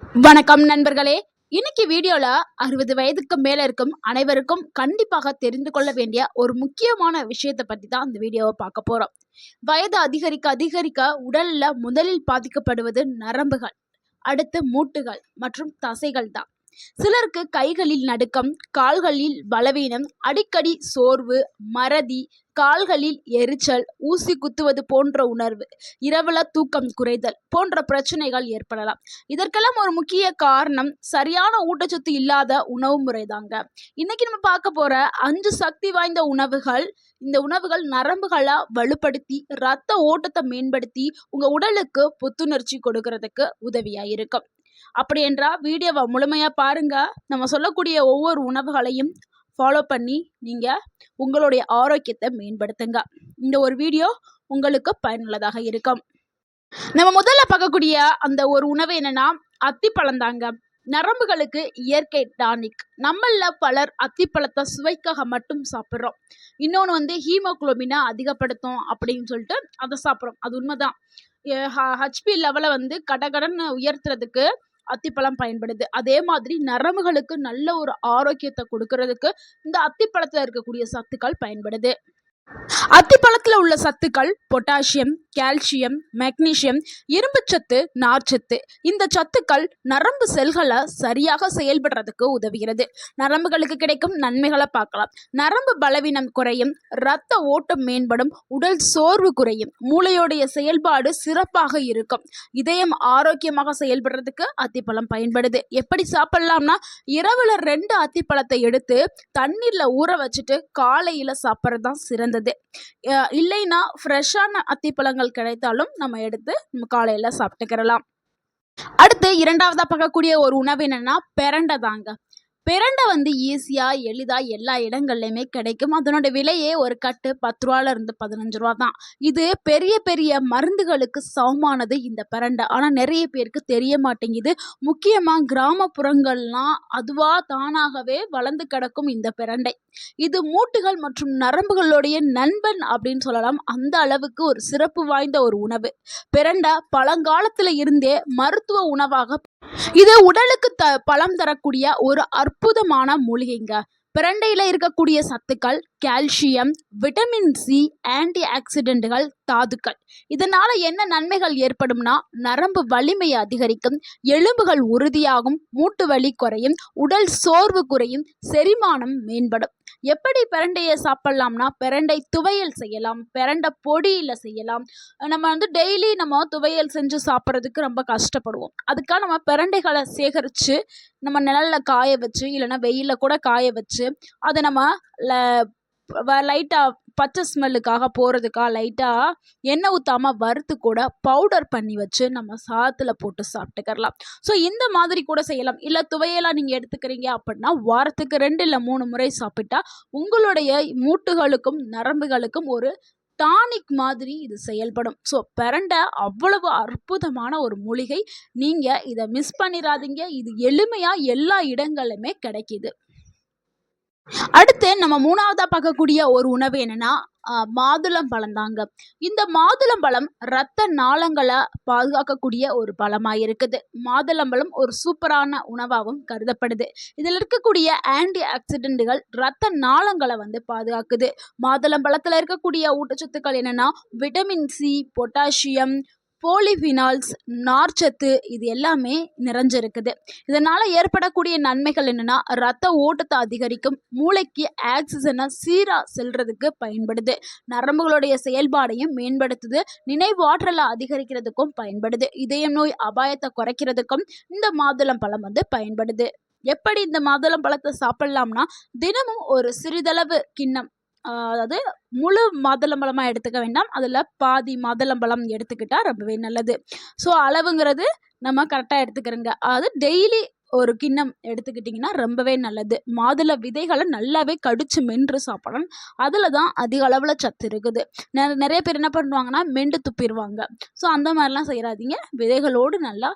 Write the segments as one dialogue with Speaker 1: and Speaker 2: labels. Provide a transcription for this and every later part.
Speaker 1: வணக்கம் நண்பர்களே. இன்னைக்கு வீடியோல 60 வயதுக்கு மேல இருக்கும் அனைவருக்கும் கண்டிப்பாக தெரிந்து கொள்ள வேண்டிய ஒரு முக்கியமான விஷயத்தை பத்தி தான் இந்த வீடியோவை பார்க்க போறோம். வயது அதிகரிக்க அதிகரிக்க உடல்ல முதலில் பாதிக்கப்படுவது நரம்புகள், அடுத்து மூட்டுகள் மற்றும் தசைகள் தான். சிலருக்கு கைகளில் நடுக்கம், கால்களில் பலவீனம், அடிக்கடி சோர்வு, மறதி, கால்களில் எரிச்சல், ஊசி குத்துவது போன்ற உணர்வு, இரவுல தூக்கம் குறைதல் போன்ற பிரச்சனைகள் ஏற்படலாம். இதற்கெல்லாம் ஒரு முக்கிய காரணம் சரியான ஊட்டச்சத்து இல்லாத உணவு முறைதாங்க. இன்னைக்கு நம்ம பார்க்க போற 5 சக்தி வாய்ந்த உணவுகள். இந்த உணவுகள் நரம்புகளை வலுப்படுத்தி ரத்த ஓட்டத்தை மேம்படுத்தி உங்க உடலுக்கு புத்துணர்ச்சி கொடுக்கறதுக்கு உதவியா இருக்கும். அப்படி என்றா வீடியோவை முழுமையா பாருங்க. நம்ம சொல்லக்கூடிய ஒவ்வொரு உணவுகளையும் ஃபாலோ பண்ணி நீங்க உங்களுடைய ஆரோக்கியத்தை மேம்படுத்துங்க. இந்த ஒரு வீடியோ உங்களுக்கு பயனுள்ளதாக இருக்கும். நம்ம முதல்ல பார்க்கக்கூடிய அந்த ஒரு உணவு என்னன்னா அத்திப்பழம் தாங்க. நரம்புகளுக்கு இயற்கை டானிக். நம்மள பலர் அத்திப்பழத்தை சுவைக்காக மட்டும் சாப்பிட்றோம். இன்னொன்று ஹீமோகுளோபினை அதிகப்படுத்தும் அப்படின்னு சொல்லிட்டு அதை சாப்பிட்றோம். அது உண்மைதான். ஹெச்பி லெவலை கடகடன்னு உயர்த்துறதுக்கு அத்திப்பழம் பயன்படுது. அதே மாதிரி நரம்புகளுக்கு நல்ல ஒரு ஆரோக்கியத்தை கொடுக்கறதுக்கு இந்த அத்திப்பழத்துல இருக்கக்கூடிய சத்துக்கள் பயன்படுது. அத்திப்பழத்துல உள்ள சத்துக்கள் பொட்டாசியம், கால்சியம், மெக்னீசியம், இரும்புச்சத்து, நார்ச்சத்து. இந்த சத்துக்கள் நரம்பு செல்களை சரியாக செயல்படுறதுக்கு உதவுகிறது. நரம்புகளுக்கு கிடைக்கும் நன்மைகளை பார்க்கலாம். நரம்பு பலவீனம் குறையும், இரத்த ஓட்டம் மேம்படும், உடல் சோர்வு குறையும், மூளையோடைய செயல்பாடு சிறப்பாக இருக்கும், இதயம் ஆரோக்கியமாக செயல்படுறதுக்கு அத்திப்பழம் பயன்படுது. எப்படி சாப்பிடலாம்னா, இரவுல 2 அத்திப்பழத்தை எடுத்து தண்ணீர்ல ஊற வச்சுட்டு காலையில சாப்பிட்றது தான் சிறந்தது. இல்லைன்னா ஃப்ரெஷ்ஷான அத்திப்பழங்கள் கிடைத்தாலும் நம்ம எடுத்து நம்ம காலையில சாப்பிட்டுக்கிறலாம். அடுத்து இரண்டாவதா பார்க்கக்கூடிய ஒரு உணவு என்னன்னா பிரண்டை தாங்க. பிரண்டை ஈஸியாக எளிதாக எல்லா இடங்கள்லையுமே கிடைக்கும். அதனோட விலையே ஒரு கட்டு 10 ரூபாயிலிருந்து 15 ரூபா தான். இது பெரிய பெரிய மருந்துகளுக்கு சமமானது இந்த பிரண்டை. ஆனால் நிறைய பேருக்கு தெரிய மாட்டேங்குது. முக்கியமாக கிராமப்புறங்கள்லாம் அதுவாக தானாகவே வளர்ந்து கிடக்கும் இந்த பிரண்டை. இது மூட்டுகள் மற்றும் நரம்புகளுடைய நண்பன் அப்படின்னு சொல்லலாம். அந்த அளவுக்கு ஒரு சிறப்பு வாய்ந்த ஒரு உணவு. பிரண்டை பழங்காலத்தில் இருந்தே மருத்துவ உணவாக இது உடலுக்கு பலம் தரக்கூடிய ஒரு அற்புதமான மூலிகைங்க. பிரண்டையில இருக்கக்கூடிய சத்துக்கள் கால்சியம், விட்டமின் சி, ஆன்டி ஆக்சிடென்ட்கள், தாதுக்கள். இதனால என்ன நன்மைகள் ஏற்படும்னா, நரம்பு வலிமையை அதிகரிக்கும், எலும்புகள் உறுதியாகும், மூட்டு வலி குறையும், உடல் சோர்வு குறையும், செரிமானம் மேம்படும். எப்படி பிரண்டையை சாப்பிடலாம்னா, பிரண்டை துவையல் செய்யலாம், பிரண்டை பொடியில செய்யலாம். நம்ம டெய்லி நம்ம துவையல் செஞ்சு சாப்பிட்றதுக்கு ரொம்ப கஷ்டப்படுவோம். அதுக்காக நம்ம பிரண்டைகளை சேகரித்து நம்ம நிழலில் காய வச்சு இல்லைன்னா வெயிலில் கூட காய வச்சு அதை நம்ம லைட்டாக பச்சை ஸ்மெல்லுக்காக போகிறதுக்காக லைட்டாக எண்ணெய் ஊற்றாமல் வறுத்து கூட பவுடர் பண்ணி வச்சு நம்ம சாதத்தில் போட்டு சாப்பிட்டுக்கலாம். ஸோ இந்த மாதிரி கூட செய்யலாம். இல்லை துவையெல்லாம் நீங்கள் எடுத்துக்கிறீங்க அப்படின்னா வாரத்துக்கு 2 இல்லை 3 முறை சாப்பிட்டா உங்களுடைய மூட்டுகளுக்கும் நரம்புகளுக்கும் ஒரு டானிக் மாதிரி இது செயல்படும். ஸோ பிரண்டை அவ்வளவு அற்புதமான ஒரு மூலிகை. நீங்கள் இதை மிஸ் பண்ணிடாதீங்க. இது எளிமையாக எல்லா இடங்களிலுமே கிடைக்கிது. அடுத்து நம்ம 3ஆவதா பார்க்கக்கூடிய ஒரு உணவு என்னன்னா மாதுளம்பழம் தாங்க. இந்த மாதுளம்பழம் இரத்த நாளங்களை பாதுகாக்கக்கூடிய ஒரு பழமாக இருக்குது. மாதுளம்பழம் ஒரு சூப்பரான உணவாகவும் கருதப்படுது. இதில் இருக்கக்கூடிய ஆன்டி ஆக்சிடென்ட்கள் இரத்த நாளங்களை பாதுகாக்குது. மாதுளம்பழத்தில் இருக்கக்கூடிய ஊட்டச்சத்துக்கள் என்னன்னா விட்டமின் சி, பொட்டாசியம், போலிஃபினால்ஸ், நார்ச்சத்து, இது எல்லாமே நிறைஞ்சிருக்குது. இதனால் ஏற்படக்கூடிய நன்மைகள் என்னென்னா, ரத்த ஓட்டத்தை அதிகரிக்கும், மூளைக்கு ஆக்சிஜனை சீராக செல்றதுக்கு பயன்படுது, நரம்புகளுடைய செயல்பாடையும் மேம்படுத்துது, நினைவாற்றலை அதிகரிக்கிறதுக்கும் பயன்படுது, இதய நோய் அபாயத்தை குறைக்கிறதுக்கும் இந்த மாதுளம்பழம் பயன்படுது. எப்படி இந்த மாதுளம்பழத்தை சாப்பிடலாம்னா, தினமும் ஒரு சிறிதளவு கிண்ணம், அதாவது முழு மாதுளம்பழமாக எடுத்துக்க வேண்டாம், அதில் பாதி மாதுளம்பழம் எடுத்துக்கிட்டால் ரொம்பவே நல்லது. ஸோ அளவுங்கிறது நம்ம கரெக்டாக எடுத்துக்கிறோங்க. அது டெய்லி ஒரு கிண்ணம் எடுத்துக்கிட்டிங்கன்னா ரொம்பவே நல்லது. மாதுளை விதைகளை நல்லாவே கடிச்சு மென்று சாப்பிடணும். அதில் தான் அதிக அளவில் சத்து இருக்குது. நிறைய பேர் என்ன பண்ணுவாங்கன்னா மெண்டு துப்பிடுவாங்க. ஸோ அந்த மாதிரிலாம் செய்யாதீங்க. விதைகளோடு நல்லா.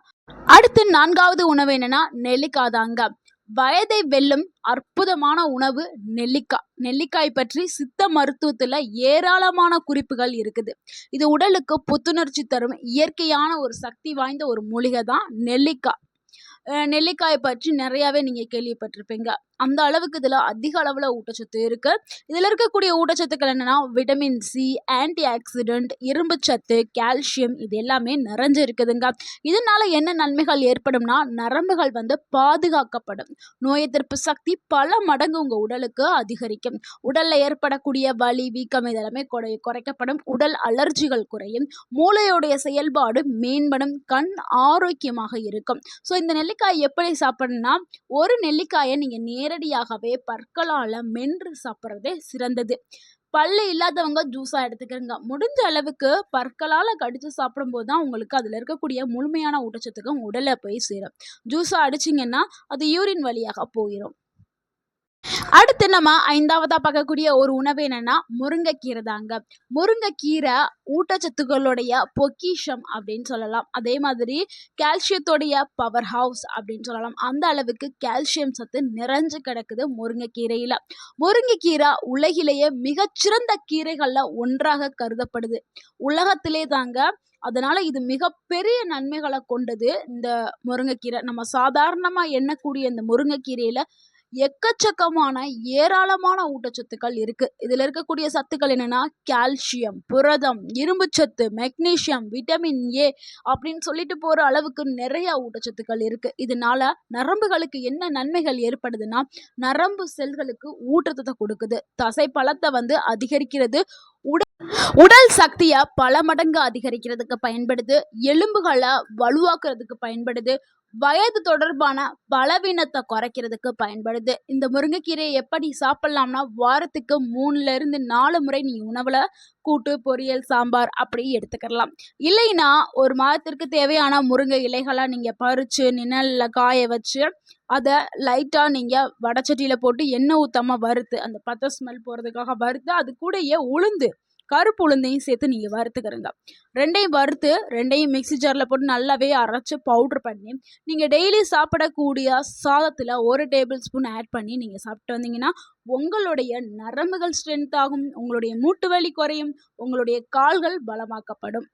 Speaker 1: அடுத்து 4ஆவது உணவு என்னென்னா நெல்லிக்காய் தாங்க. வயதை வெல்லும் அற்புதமான உணவு நெல்லிக்காய். நெல்லிக்காய் பற்றி சித்த மருத்துவத்தில் ஏராளமான குறிப்புகள் இருக்குது. இது உடலுக்கு புத்துணர்ச்சி தரும் இயற்கையான ஒரு சக்தி வாய்ந்த ஒரு மூலிகை தான் நெல்லிக்காய். நெல்லிக்காயை பற்றி நிறையாவே நீங்கள் கேள்விப்பட்டிருப்பீங்க. அந்த அளவுக்கு இதில் அதிக அளவில் ஊட்டச்சத்து இருக்குது. இதில் இருக்கக்கூடிய ஊட்டச்சத்துக்கள் என்னென்னா விட்டமின் சி, ஆன்டி ஆக்சிடென்ட், இரும்புச்சத்து, கால்சியம் இது எல்லாமே நிறைஞ்சு இருக்குதுங்க. இதனால் என்ன நன்மைகள் ஏற்படும்னா நரம்புகள் பாதுகாக்கப்படும். நோய் எதிர்ப்பு சக்தி பல மடங்கு உங்கள் உடலுக்கு அதிகரிக்கும். உடலில் ஏற்படக்கூடிய வலி, வீக்கம் இதெல்லாமே குறைக்கப்படும். உடல் அலர்ஜிகள் குறையும். மூளையோடைய செயல்பாடு மேம்படும். கண் ஆரோக்கியமாக இருக்கும். ஸோ இந்த நெல்லிக்காய் எப்படி சாப்பிடணும்னா ஒரு நெல்லிக்காயை நீங்கள் நேரடியாகவே பற்களால் மென்று சாப்பிட்றதே சிறந்தது. பல்லு இல்லாதவங்க ஜூஸாக எடுத்துக்கிறங்க. முடிஞ்ச அளவுக்கு பற்களால் கடித்து சாப்பிடும்போது தான் உங்களுக்கு அதில் இருக்கக்கூடிய முழுமையான ஊட்டச்சத்துக்கு உடலை போய் சேரும். ஜூஸாக அடிச்சிங்கன்னா அது யூரின் வழியாக போயிடும். அடுத்து நம்ம 5ஆவதா பார்க்கக்கூடிய ஒரு உணவு என்னன்னா முருங்கைக்கீரை தாங்க. முருங்கைக்கீரை ஊட்டச்சத்துக்களுடைய பொக்கிஷம் அப்படின்னு சொல்லலாம். அதே மாதிரி கால்சியத்தோடைய பவர் ஹவுஸ் அப்படின்னு சொல்லலாம். அந்த அளவுக்கு கால்சியம் சத்து நிறைஞ்சு கிடக்குது முருங்கைக்கீரையில். முருங்கைக்கீரை உலகிலேயே மிகச்சிறந்த கீரைகளில் ஒன்றாக கருதப்படுது. உலகத்திலே தாங்க. அதனால இது மிகப்பெரிய நன்மைகளை கொண்டது இந்த முருங்கைக்கீரை. நம்ம சாதாரணமாக எண்ணக்கூடிய இந்த முருங்கைக்கீரையில் எக்கச்சக்கமான ஏராளமான ஊட்டச்சத்துக்கள் இருக்கு. இதுல இருக்கக்கூடிய சத்துக்கள் என்னன்னா கால்சியம், புரதம், இரும்புச்சத்து, மெக்னீசியம், விட்டமின் ஏ அப்படின்னு சொல்லிட்டு போற அளவுக்கு நிறைய ஊட்டச்சத்துக்கள் இருக்கு. இதனால நரம்புகளுக்கு என்ன நன்மைகள் ஏற்படுதுன்னா நரம்பு செல்களுக்கு ஊட்டத்தை கொடுக்குது. தசை பலத்தை அதிகரிக்கிறது. உடல் சக்தியை பல மடங்கு அதிகரிக்கிறதுக்கு பயன்படுது. எலும்புகளை வலுவாக்குறதுக்கு பயன்படுது. வயது தொடர்பான பலவீனத்தை குறைக்கிறதுக்கு பயன்படுது. இந்த முருங்கைக்கீரையை எப்படி சாப்பிடலாம்னா வாரத்துக்கு 3-4 முறை நீ உணவுல கூட்டு, பொரியல், சாம்பார் அப்படி எடுத்துக்கலாம். இல்லைன்னா ஒரு மாதத்திற்கு தேவையான முருங்கை இலைகளை நீங்கள் பறித்து நிழலில் காய வச்சு அதை லைட்டாக நீங்கள் வடச்சட்டியில் போட்டு எண்ணெய் ஊற்றாமல் வறுத்து அந்த பச்சை ஸ்மெல் போகிறதுக்காக வறுத்து அது கூடயே உளுந்து, கருப்பு உளுந்தையும் சேர்த்து நீங்கள் வறுத்துக்கிறங்க. ரெண்டையும் மிக்ஸி ஜாரில் போட்டு நல்லாவே அரைச்சி பவுட்ரு பண்ணி நீங்கள் டெய்லி சாப்பிடக்கூடிய சாதத்தில் 1 டேபிள் ஸ்பூன் ஆட் பண்ணி நீங்கள் சாப்பிட்டு வந்தீங்கன்னா உங்களுடைய நரம்புகள் ஸ்ட்ரென்த் ஆகும். உங்களுடைய மூட்டு வலி குறையும். உங்களுடைய கால்கள் பலமாக்கப்படும்.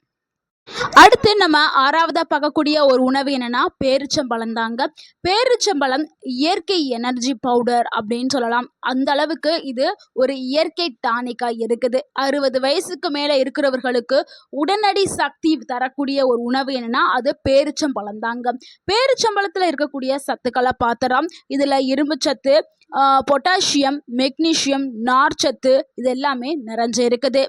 Speaker 1: அடுத்து நம்ம 6ஆவதா பார்க்கக்கூடிய ஒரு உணவு என்னன்னா பேரிச்சம்பழம் தாங்க. பேரிச்சம்பழம் இயற்கை எனர்ஜி பவுடர் அப்படின்னு சொல்லலாம். அந்த அளவுக்கு இது ஒரு இயற்கை டானிக்கா இருக்குது. 60 வயசுக்கு மேல இருக்கிறவர்களுக்கு உடனடி சக்தி தரக்கூடிய ஒரு உணவு என்னன்னா அது பேரிச்சம்பழம் தாங்க. பேரிச்சம்பழத்துல இருக்கக்கூடிய சத்துக்களை பார்த்தோம். இதுல இரும்புச்சத்து, பொட்டாசியம், மெக்னீசியம், நார்ச்சத்து இது எல்லாமே நிறைஞ்சு இருக்குது.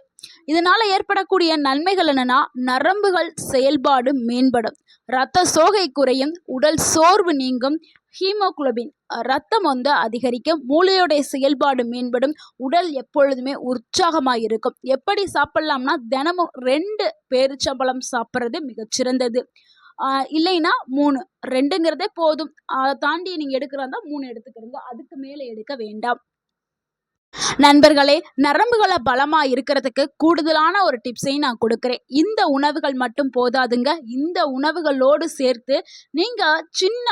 Speaker 1: இதனால ஏற்படக்கூடிய நன்மைகள் என்னன்னா நரம்புகள் செயல்பாடு மேம்படும். இரத்த சோகை குறையும். உடல் சோர்வு நீங்கும். ஹீமோகுளோபின் ரத்தம் அதிகரிக்கும். மூளையோடைய செயல்பாடு மேம்படும். உடல் எப்பொழுதுமே உற்சாகமாக இருக்கும். எப்படி சாப்பிடலாம்னா தினமும் 2 பேரிச்சம்பழம் சாப்பிட்றது மிகச்சிறந்தது. இல்லைன்னா 3, 2ங்கிறதே போதும். அதை தாண்டி நீங்கள் எடுக்கிறதா 3 எடுத்துக்கிறீங்க. அதுக்கு மேலே எடுக்க வேண்டாம். நண்பர்களே, நரம்புகளை பலமா இருக்கிறதுக்கு கூடுதலான ஒரு டிப்ஸையும் நான் கொடுக்குறேன். இந்த உணவுகள் மட்டும் போதாதுங்க. இந்த உணவுகளோடு சேர்த்து நீங்க சின்ன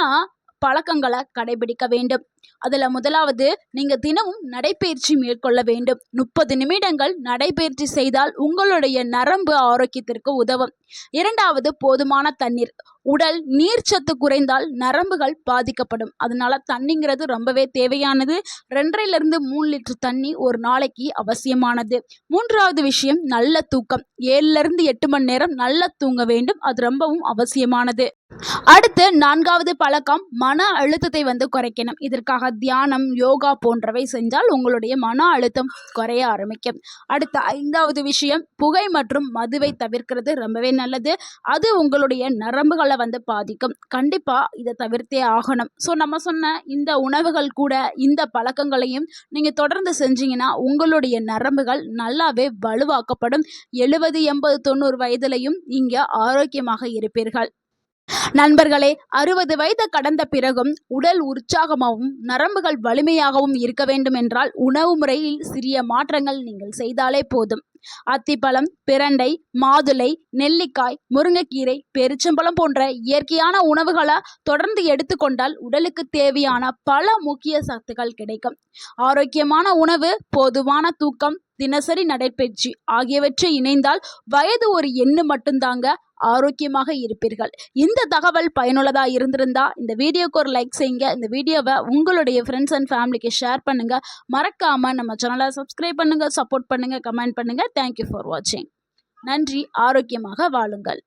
Speaker 1: பழக்கங்களை கடைபிடிக்க வேண்டும். அதுல முதலாவது நீங்க தினமும் நடைபயிற்சி மேற்கொள்ள வேண்டும். 30 நிமிடங்கள் நடைபயிற்சி செய்தால் உங்களுடைய நரம்பு ஆரோக்கியத்திற்கு உதவும். 2வது போதுமான தண்ணீர். உடல் நீர்ச்சத்து குறைந்தால் நரம்புகள் பாதிக்கப்படும். அதனால தண்ணிங்கிறது ரொம்பவே தேவையானது. 2.5 3 லிட்டர் தண்ணி ஒரு நாளைக்கு அவசியமானது. 3வது விஷயம் நல்ல தூக்கம். 7-8 மணி நேரம் நல்லா தூங்க வேண்டும். அது ரொம்பவும் அவசியமானது. அடுத்து 4வது பழக்கம் மன அழுத்தத்தை குறைக்கணும். இதற்காக தியானம், யோகா போன்றவை செஞ்சால் உங்களுடைய மன அழுத்தம் குறைய ஆரம்பிக்கும். அடுத்த 5வது விஷயம் புகை மற்றும் மதுவை தவிர்க்கிறது ரொம்பவே நல்லது. அது உங்களுடைய நரம்புகளை பாதிக்கும். கண்டிப்பா இதை தவிர்த்தே ஆகணும். ஸோ நம்ம சொன்ன இந்த உணவுகள் கூட இந்த பழக்கங்களையும் நீங்க தொடர்ந்து செஞ்சீங்கன்னா உங்களுடைய நரம்புகள் நல்லாவே வலுவாக்கப்படும். 70 80 90 வயதிலையும் நீங்க ஆரோக்கியமாக இருப்பீர்கள். நண்பர்களே, 60 வயது கடந்த பிறகும் உடல் உற்சாகமாகவும் நரம்புகள் வலிமையாகவும் இருக்க வேண்டும் என்றால் உணவு முறையில் சிறிய மாற்றங்கள் நீங்கள் செய்தாலே போதும். அத்திப்பழம், பிரண்டை, மாதுளை, நெல்லிக்காய், முருங்கைக்கீரை, பேரிச்சம்பழம் போன்ற இயற்கையான உணவுகளை தொடர்ந்து எடுத்துக்கொண்டால் உடலுக்கு தேவையான பல முக்கிய சத்துக்கள் கிடைக்கும். ஆரோக்கியமான உணவு, போதுமான தூக்கம், தினசரி நடைபயிற்சி ஆகியவற்றை இணைந்தால் வயது ஒரு எண்ணு மட்டும்தாங்க, ஆரோக்கியமாக இருப்பீர்கள். இந்த தகவல் பயனுள்ளதா இருந்திருந்தா இந்த வீடியோக்கு ஒரு லைக் செய்யுங்க. இந்த வீடியோவை உங்களுடைய ஃப்ரெண்ட்ஸ் அண்ட் ஃபேமிலிக்கு ஷேர் பண்ணுங்க. மறக்காம நம்ம சேனலை சப்ஸ்கிரைப் பண்ணுங்க, சப்போர்ட் பண்ணுங்க, கமெண்ட் பண்ணுங்க. தேங்க்யூ ஃபார் வாட்சிங். நன்றி. ஆரோக்கியமாக வாழுங்கள்.